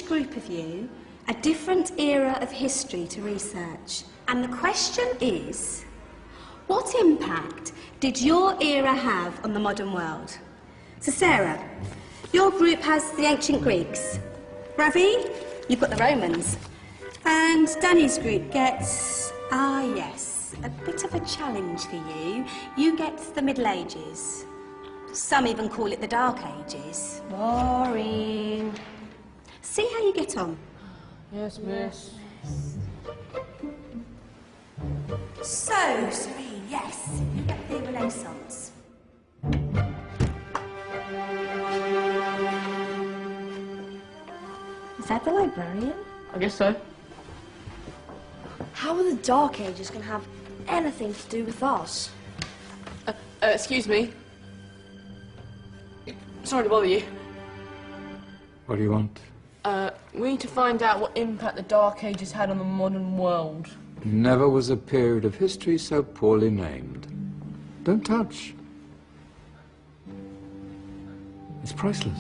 each group of you a different era of history to research. And the question is, what impact did your era have on the modern world? So Sarah, your group has the ancient Greeks. Ravi, you've got the Romans. And Danny's group gets, yes, a bit of a challenge for you. You get the Middle Ages. Some even call it the Dark Ages. Boring. See how you get on. Yes, miss. So, Serene, yes, you get the Renaissance. Is that the librarian? I guess so. How are the Dark Ages going to have anything to do with us? Excuse me. Sorry to bother you. What do you want? We need to find out what impact the Dark Ages had on the modern world. Never was a period of history so poorly named. Don't touch. It's priceless.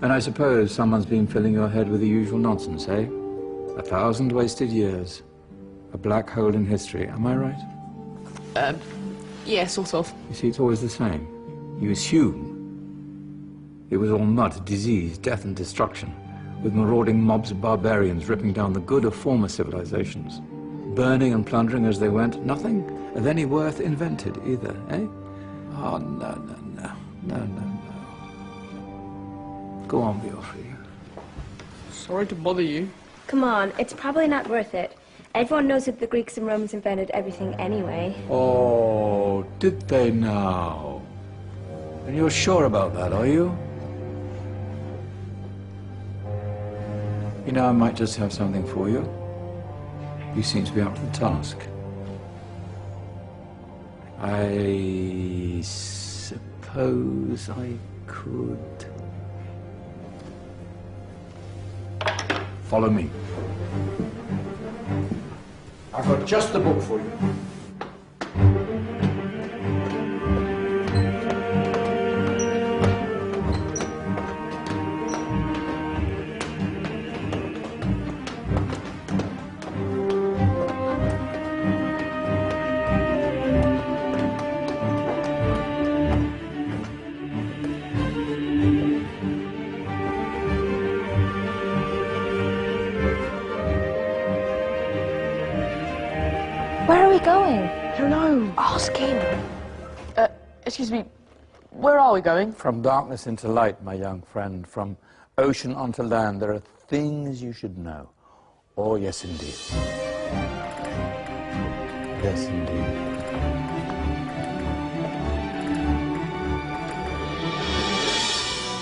And I suppose someone's been filling your head with the usual nonsense, eh? 1,000 wasted years. A black hole in history, am I right? Yeah, sort of. You see, it's always the same. You assume it was all mud, disease, death and destruction, with marauding mobs of barbarians ripping down the good of former civilizations, burning and plundering as they went. Nothing of any worth invented either, eh? Oh, no. Go on, be off with you. Sorry to bother you. Come on, it's probably not worth it. Everyone knows that the Greeks and Romans invented everything anyway. Oh, did they now? And you're sure about that, are you? You know, I might just have something for you. You seem to be up to the task. I suppose I could... Follow me. I've got just the book for you. Where are we going? I don't know. Ask him. Excuse me. Where are we going? From darkness into light, my young friend. From ocean onto land, there are things you should know. Oh, yes, indeed. Yes, indeed.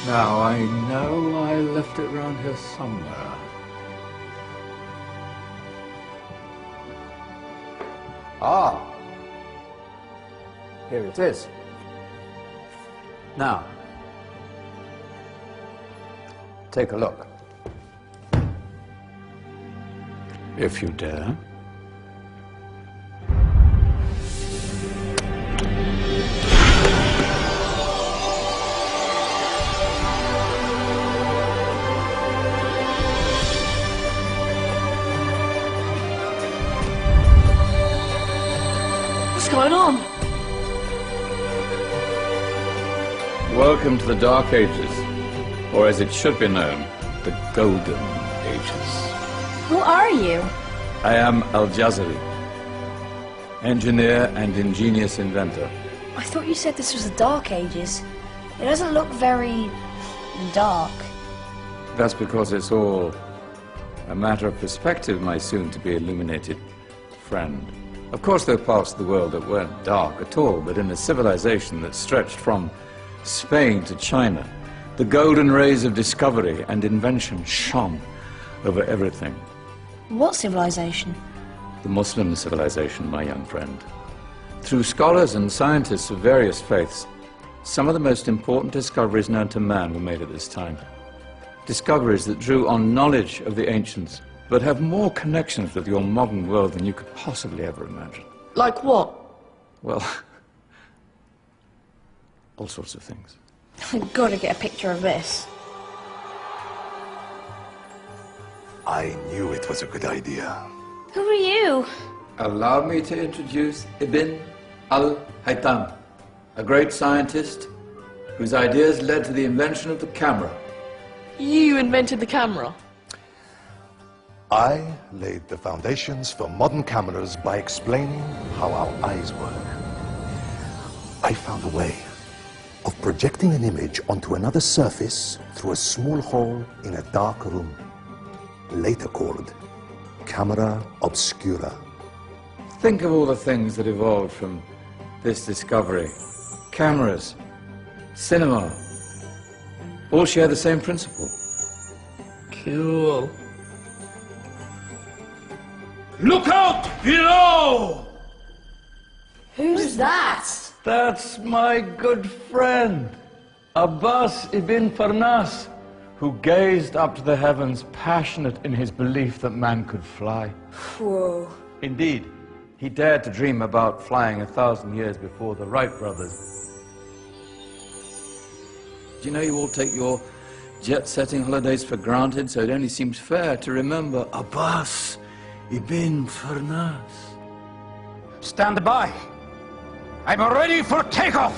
Now, I know I left it round here somewhere. Ah, here it is. Now, take a look. If you dare. What's going on? Welcome to the Dark Ages, or as it should be known, the Golden Ages. Who are you? I am Al-Jazari, engineer and ingenious inventor. I thought you said this was the Dark Ages. It doesn't look very... dark. That's because it's all a matter of perspective, my soon-to-be illuminated friend. Of course, there are parts of the world that weren't dark at all, but in a civilization that stretched from Spain to China, the golden rays of discovery and invention shone over everything. What civilization? The Muslim civilization, my young friend. Through scholars and scientists of various faiths, some of the most important discoveries known to man were made at this time. Discoveries that drew on knowledge of the ancients, but have more connections with your modern world than you could possibly ever imagine. Like what? Well, all sorts of things. I've got to get a picture of this. I knew it was a good idea. Who are you? Allow me to introduce Ibn al-Haytham, a great scientist whose ideas led to the invention of the camera. You invented the camera? I laid the foundations for modern cameras by explaining how our eyes work. I found a way of projecting an image onto another surface through a small hole in a dark room, later called camera obscura. Think of all the things that evolved from this discovery. Cameras, cinema, all share the same principle. Cool. Look out below! Who's that? That's my good friend, Abbas ibn Farnas, who gazed up to the heavens, passionate in his belief that man could fly. Whoa. Indeed, he dared to dream about flying 1,000 years before the Wright brothers. Do you know you all take your jet-setting holidays for granted, so it only seems fair to remember Abbas ibn Farnas. Stand by. I'm ready for takeoff.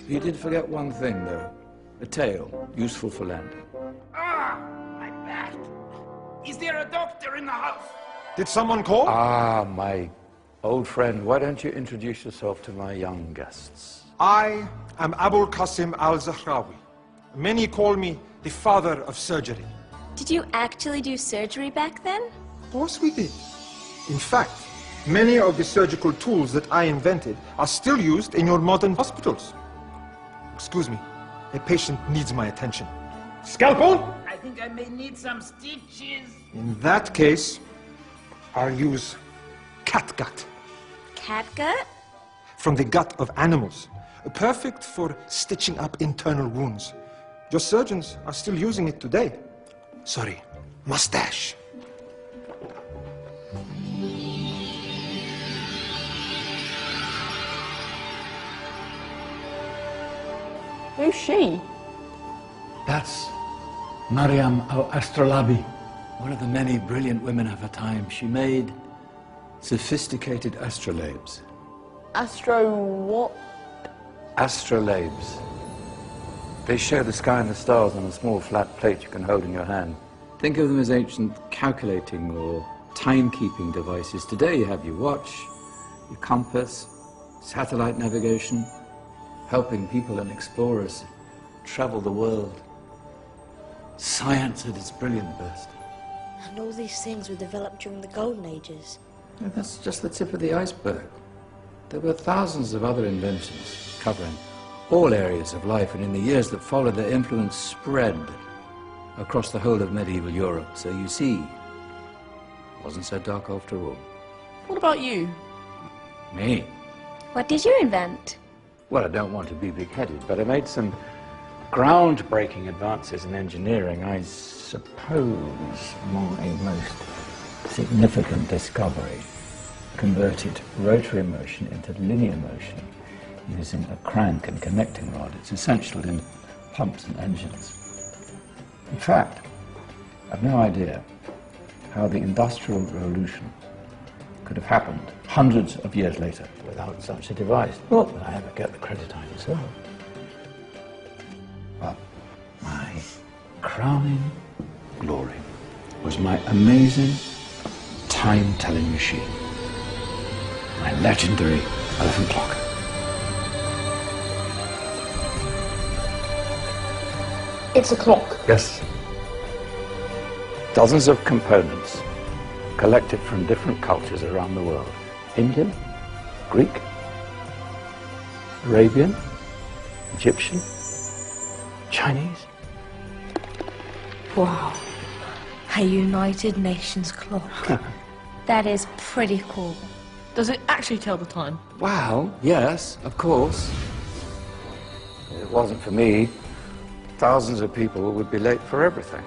You did forget one thing, though. A tail, useful for landing. Ah, my back. Is there a doctor in the house? Did someone call? Ah, my old friend, why don't you introduce yourself to my young guests? I am Abul Qasim al-Zahrawi. Many call me the father of surgery. Did you actually do surgery back then? Of course we did. In fact, many of the surgical tools that I invented are still used in your modern hospitals. Excuse me, a patient needs my attention. Scalpel? I think I may need some stitches. In that case, I'll use catgut. Catgut? From the gut of animals. Perfect for stitching up internal wounds. Your surgeons are still using it today. Sorry, mustache. Who's she? That's Maryam al-Astrolabi, one of the many brilliant women of her time. She made sophisticated astrolabes. Astro what? Astrolabes. They show the sky and the stars on a small flat plate you can hold in your hand. Think of them as ancient calculating or timekeeping devices. Today you have your watch, your compass, satellite navigation, helping people and explorers travel the world. Science at its brilliant best. And all these things were developed during the Golden Ages. And that's just the tip of the iceberg. There were thousands of other inventions covering all areas of life, and in the years that followed, their influence spread across the whole of medieval Europe. So you see, it wasn't so dark after all. What about you? Me? What did you invent? Well, I don't want to be big-headed, but I made some groundbreaking advances in engineering. I suppose my most significant discovery converted rotary motion into linear motion using a crank and connecting rod. It's essential in pumps and engines. In fact, I've no idea how the Industrial Revolution could have happened hundreds of years later without such a device. Not that I ever get the credit I deserve. But my crowning glory was my amazing time-telling machine, my legendary elephant clock. It's a clock. Yes. Dozens of components collected from different cultures around the world. Indian, Greek, Arabian, Egyptian, Chinese. Wow. A United Nations clock. That is pretty cool. Does it actually tell the time? Well, yes, of course. If it wasn't for me, thousands of people would be late for everything.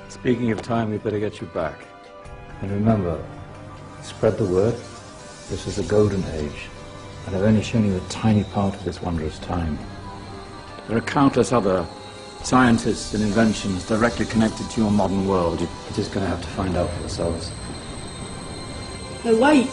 Speaking of time, we better get you back. And remember, spread the word. This is the golden age, and I've only shown you a tiny part of this wondrous time. There are countless other scientists and inventions directly connected to your modern world. You're just going to have to find out for yourselves. No, wait!